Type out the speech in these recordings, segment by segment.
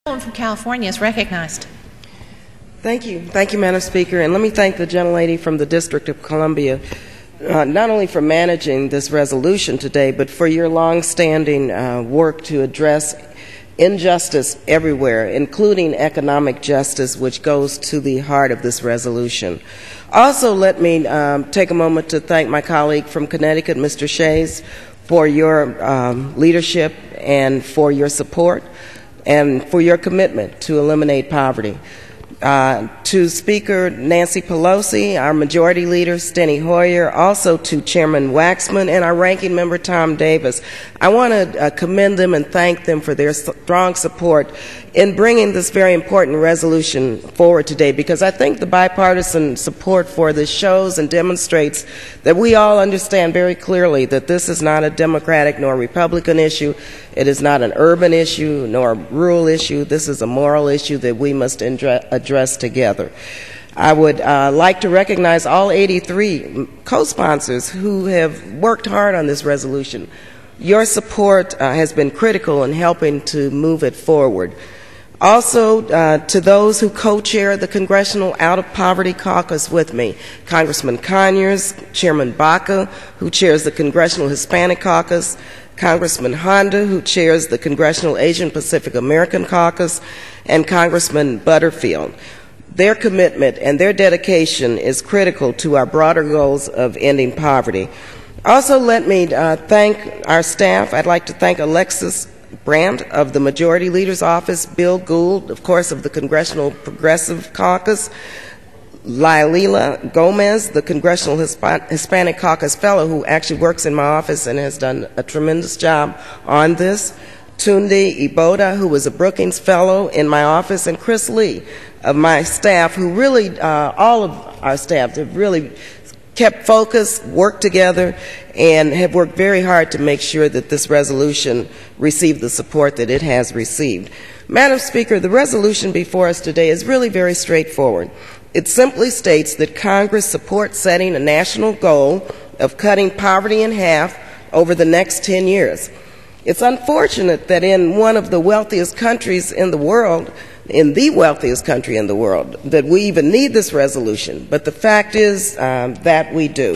From California is recognized. Thank you, Madam Speaker, and let me thank the gentlelady from the District of Columbia, not only for managing this resolution today, but for your long-standing work to address injustice everywhere, including economic justice, which goes to the heart of this resolution. Also, let me take a moment to thank my colleague from Connecticut, Mr. Shays, for your leadership and for your support and for your commitment to eliminate poverty. To Speaker Nancy Pelosi, our Majority Leader Steny Hoyer, also to Chairman Waxman and our Ranking Member Tom Davis. I want to commend them and thank them for their strong support in bringing this very important resolution forward today, because I think the bipartisan support for this shows and demonstrates that we all understand very clearly that this is not a Democratic nor Republican issue. It is not an urban issue nor a rural issue. This is a moral issue that we must address together. I would like to recognize all 83 co-sponsors who have worked hard on this resolution. Your support has been critical in helping to move it forward. Also, to those who co-chair the Congressional Out of Poverty Caucus with me, Congressman Conyers, Chairman Baca, who chairs the Congressional Hispanic Caucus, Congressman Honda, who chairs the Congressional Asian Pacific American Caucus, and Congressman Butterfield. Their commitment and their dedication is critical to our broader goals of ending poverty. Also, let me thank our staff. I'd like to thank Alexis Brandt of the Majority Leader's Office, Bill Gould, of course, of the Congressional Progressive Caucus, Laila Gomez, the Congressional Hispanic Caucus Fellow, who actually works in my office and has done a tremendous job on this, Tunde Iboda, who was a Brookings Fellow in my office, and Chris Lee of my staff, who really, all of our staff have really kept focused, worked together, and have worked very hard to make sure that this resolution received the support that it has received. Madam Speaker, the resolution before us today is really very straightforward. It simply states that Congress supports setting a national goal of cutting poverty in half over the next 10 years. It's unfortunate that in one of the wealthiest countries in the world, in the wealthiest country in the world, that we even need this resolution, but the fact is that we do.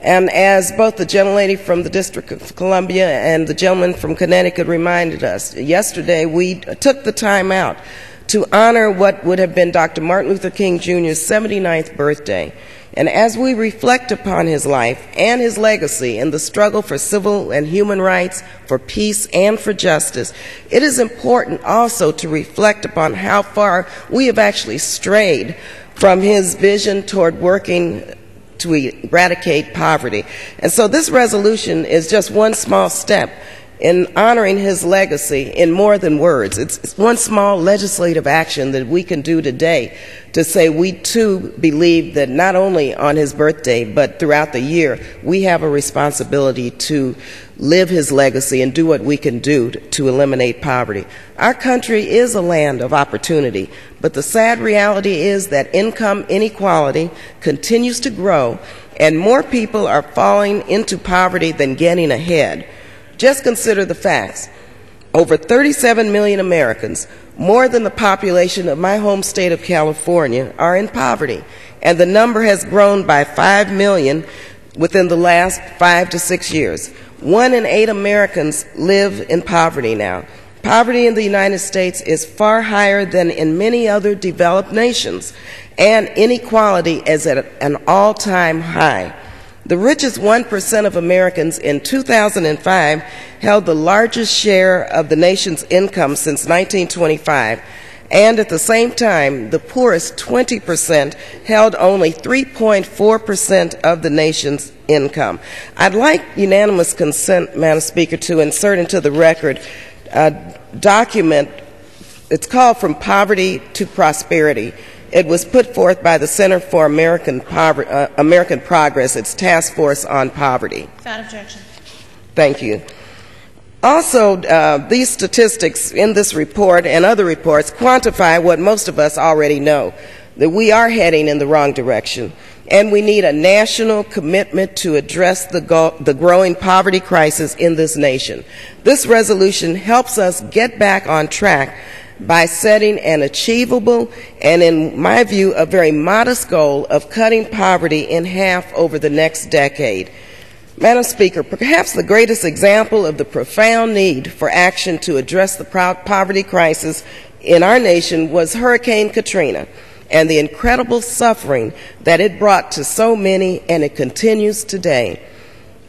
And as both the gentlelady from the District of Columbia and the gentleman from Connecticut reminded us, yesterday we took the time out to honor what would have been Dr. Martin Luther King Jr.'s 79th birthday. And as we reflect upon his life and his legacy in the struggle for civil and human rights, for peace and for justice, it is important also to reflect upon how far we have actually strayed from his vision toward working to eradicate poverty. And so this resolution is just one small step in honoring his legacy in more than words. It's one small legislative action that we can do today to say we too believe that not only on his birthday but throughout the year we have a responsibility to live his legacy and do what we can do to eliminate poverty. Our country is a land of opportunity, but the sad reality is that income inequality continues to grow and more people are falling into poverty than getting ahead. Just consider the facts. Over 37 million Americans, more than the population of my home state of California, are in poverty, and the number has grown by 5 million within the last 5 to 6 years. 1 in 8 Americans live in poverty now. Poverty in the United States is far higher than in many other developed nations, and inequality is at an all-time high. The richest 1% of Americans in 2005 held the largest share of the nation's income since 1925, and at the same time, the poorest 20% held only 3.4% of the nation's income. I'd like unanimous consent, Madam Speaker, to insert into the record a document. It's called From Poverty to Prosperity. It was put forth by the Center for American Progress, its task force on poverty. Without objection. Thank you. Also, these statistics in this report and other reports quantify what most of us already know, that we are heading in the wrong direction, and we need a national commitment to address the growing poverty crisis in this nation. This resolution helps us get back on track by setting an achievable and, in my view, a very modest goal of cutting poverty in half over the next decade. Madam Speaker, perhaps the greatest example of the profound need for action to address the poverty crisis in our nation was Hurricane Katrina and the incredible suffering that it brought to so many, and it continues today.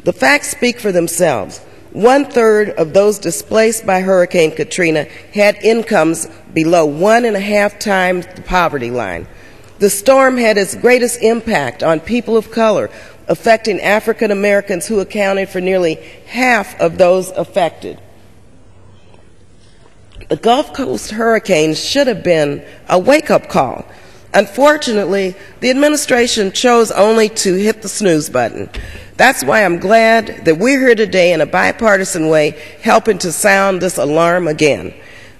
The facts speak for themselves. 1/3 of those displaced by Hurricane Katrina had incomes below 1.5 times the poverty line. The storm had its greatest impact on people of color, affecting African Americans who accounted for nearly half of those affected. The Gulf Coast hurricane should have been a wake-up call. Unfortunately, the administration chose only to hit the snooze button. That's why I'm glad that we're here today in a bipartisan way, helping to sound this alarm again.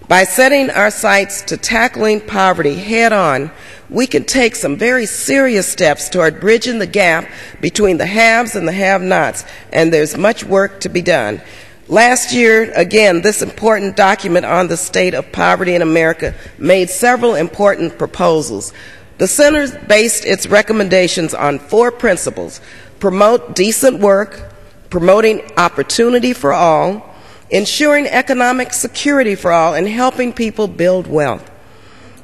By setting our sights to tackling poverty head-on, we can take some very serious steps toward bridging the gap between the haves and the have-nots, and there's much work to be done. Last year, again, this important document on the state of poverty in America made several important proposals. The Center based its recommendations on 4 principles: promote decent work, promoting opportunity for all, ensuring economic security for all, and helping people build wealth.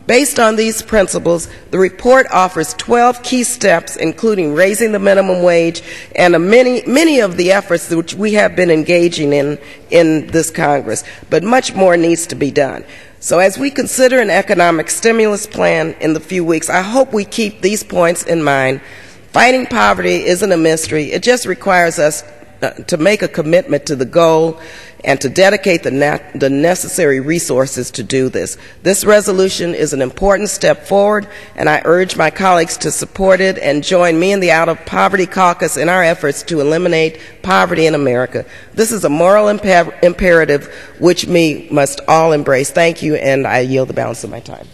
Based on these principles, the report offers 12 key steps, including raising the minimum wage and many of the efforts which we have been engaging in this Congress. But much more needs to be done. So as we consider an economic stimulus plan in the few weeks, I hope we keep these points in mind. Fighting poverty isn't a mystery. It just requires us to make a commitment to the goal and to dedicate the necessary resources to do this. This resolution is an important step forward, and I urge my colleagues to support it and join me and the Out of Poverty Caucus in our efforts to eliminate poverty in America. This is a moral imperative which we must all embrace. Thank you, and I yield the balance of my time.